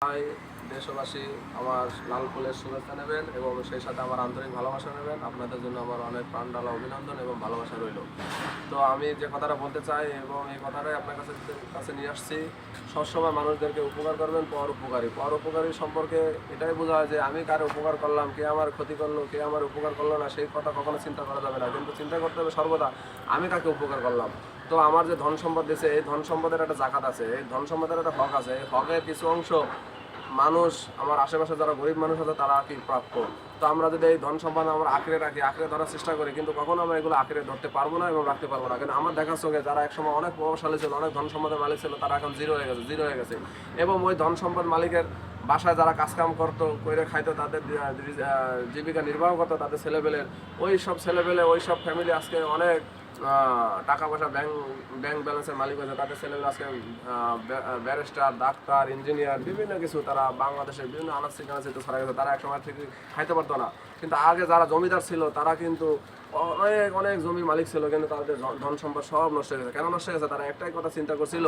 High দেশবাসী, আমার লাল ফুলের শুভেচ্ছা নেবেন এবং সেই সাথে আমার আন্তরিক ভালোবাসা নেবেন। আপনাদের জন্য আমার অনেক প্রাণঢালা অভিনন্দন এবং ভালোবাসা রইল। তো আমি যে কথাটা বলতে চাই এবং এই কথাটাই আপনার কাছে নিয়ে আসছি, সবসময় মানুষদেরকে উপকার করবেন। পর উপকারী সম্পর্কে এটাই বোঝায় যে আমি কারো উপকার করলাম, কে আমার ক্ষতি করলো, কে আমার উপকার করলো না, সেই কথা কখনো চিন্তা করা যাবে না। কিন্তু চিন্তা করতে হবে সর্বদা আমি কাকে উপকার করলাম। তো আমার যে ধন সম্পদ দিয়েছে, এই ধন সম্পদের একটা জাকাত আছে, এই ধন সম্পদের একটা হক আছে। এই হকের কিছু অংশ মানুষ, আমার আশেপাশে যারা গরিব মানুষ আছে তারা কি প্রাপ্য। তো আমরা যদি এই ধন সম্পদ আমরা আঁকড়ে রাখি, আঁকড়ে ধরার চেষ্টা করি, কিন্তু কখনো আমরা এগুলো আঁকড়ে ধরতে পারবো না এবং রাখতে পারবো না। কিন্তু আমার দেখার চোখে যারা একসময় অনেক প্রভাবশালী ছিল, অনেক ধন সম্পদের মালিক ছিল, তারা এখন জিরো হয়ে গেছে। এবং ওই ধন সম্পদ মালিকের বাসায় যারা কাজকাম করতো, করে খাইতো, তাদের জীবিকা নির্বাহ করতো, তাদের ছেলেপেলের ওই সব ছেলেপেলে, ওই সব ফ্যামিলি আজকে অনেক টাকা পয়সা ব্যাংক ব্যালেন্সের মালিক হয়েছে। তাদের ছেলেমেয়েরা আজকে ব্যারিস্টার, ডাক্তার, ইঞ্জিনিয়ার, বিভিন্ন কিছু তারা বাংলাদেশের বিভিন্ন আনাচে কানাচে ছড়া গেছে। তারা একসময় থেকে খাইতে পারতো না। কিন্তু আগে যারা জমিদার ছিল তারা কিন্তু অনেক অনেক জমির মালিক ছিল, কিন্তু তাদের ধন সম্পদ সব নষ্ট হয়ে গেছে। কেন নষ্ট হয়ে গেছে? তারা একটাই কথা চিন্তা করছিল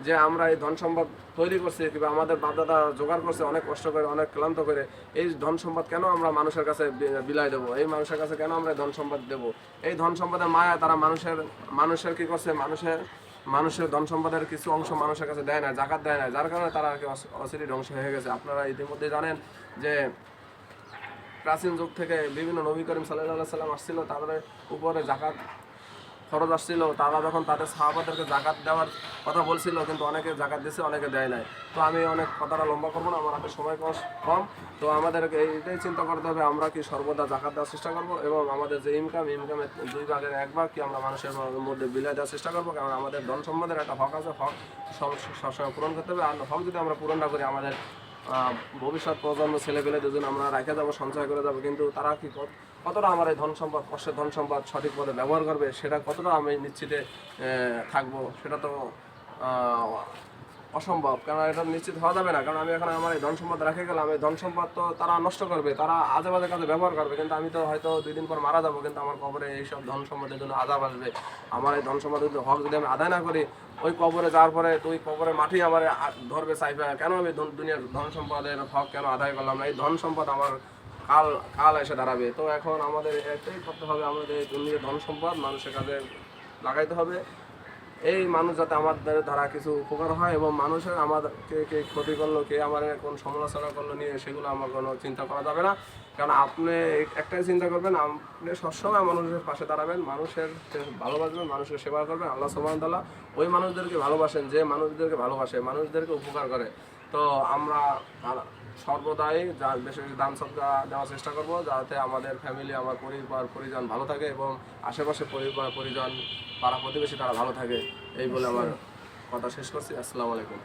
যে আমরা এই ধন সম্পদ তৈরি করছি কিংবা আমাদের বাপদাদা জোগাড় করছে অনেক কষ্ট করে, অনেক ক্লান্ত করে, এই ধন সম্পদ কেন আমরা মানুষের কাছে বিলাই দেবো? এই মানুষের কাছে কেন আমরা ধন সম্পদ দেবো? এই ধন সম্পদের মায়া তারা মানুষের কি করছে, মানুষের ধন সম্পদের কিছু অংশ মানুষের কাছে দেয় না, জাকাত দেয় না, যার কারণে তারা আর কি অচিরেই ধ্বংস হয়ে গেছে। আপনারা ইতিমধ্যে জানেন যে প্রাচীন যুগ থেকে বিভিন্ন নবী করিম সাল্লাল্লাহু সাল্লাম আসছিল, তাদের উপরে জাকাত খরচ আসছিল। তারা যখন তাদের সাহাবাদেরকে জাকাত দেওয়ার কথা বলছিল, কিন্তু অনেকে জাকাত দিচ্ছে, অনেকে দেয় নাই। তো আমি অনেক কথাটা লম্বা করবো না, আমার হাতে সময় কম। তো আমাদেরকে এইটাই চিন্তা করতে হবে, আমরা কি সর্বদা জাকাত দেওয়ার চেষ্টা করবো এবং আমাদের যে ইনকামের 2 ভাগের 1 ভাগ কি আমরা মানুষের মধ্যে বিলাই দেওয়ার চেষ্টা করবো। কারণ আমাদের ধন সম্পদের একটা হক আছে, হক সবসময় পূরণ করতে হবে। আর হক যদি আমরা পূরণ না করি, আমাদের ভবিষ্যৎ প্রজন্ম ছেলেপেলে দুজন আমরা রেখে যাবো, সঞ্চয় করে যাবো, কিন্তু তারা কি কতটা আমার এই ধন সম্পদ, কষ্টের ধন সম্পদ সঠিক পথে ব্যবহার করবে, সেটা কতটা আমি নিশ্চিতে থাকবো, সেটা তো অসম্ভব। কারণ এটা নিশ্চিত হওয়া যাবে না। কারণ আমি এখন আমার এই ধন সম্পদ রেখে গেলাম, এই ধন সম্পদ তো তারা নষ্ট করবে, তারা আজে বাজে কাজে ব্যবহার করবে, কিন্তু আমি তো হয়তো 2 দিন পর মারা যাবো, কিন্তু আমার কবরে এইসব ধন সম্পদের জন্য আযাব আসবে। আমার এই ধন সম্পদের হক যদি আমি আদায় না করি, ওই কবরে যাওয়ার পরে তুই কবরের মাটি আমার ধরবে চাইবে, কেন আমি দুনিয়ার ধন সম্পদের হক কেন আদায় করলাম না? এই ধন সম্পদ আমার কাল এসে দাঁড়াবে। তো এখন আমাদের একটাই করতে হবে, আমাদের এই দুনিয়ার ধন সম্পদ মানুষের কাজে লাগাইতে হবে। এই মানুষ যাতে আমাদের দ্বারা কিছু উপকার হয় এবং মানুষের আমাদেরকে কে ক্ষতি করলো, কে আমার কোন সমালোচনা করলো নিয়ে, সেগুলো আমার কোনো চিন্তা করা যাবে না। কারণ আপনি একটাই চিন্তা করবেন, আপনি সবসময় মানুষের পাশে দাঁড়াবেন, মানুষের ভালোবাসবেন, মানুষের সেবা করবেন। আল্লাহ সুবহানাহু ওয়া তাআলা ওই মানুষদেরকে ভালোবাসেন যে মানুষদেরকে ভালোবাসে, মানুষদেরকে উপকার করে। তো আমরা সর্বদাই বেশি বেশি দান সদকা দেওয়ার চেষ্টা করব, যাতে আমাদের ফ্যামিলি, আমার পরিজন ভালো থাকে এবং আশেপাশে পরিজন, পাড়া প্রতিবেশী তারা ভালো থাকে। এই বলে আমার কথা শেষ করছি। আসসালামু আলাইকুম।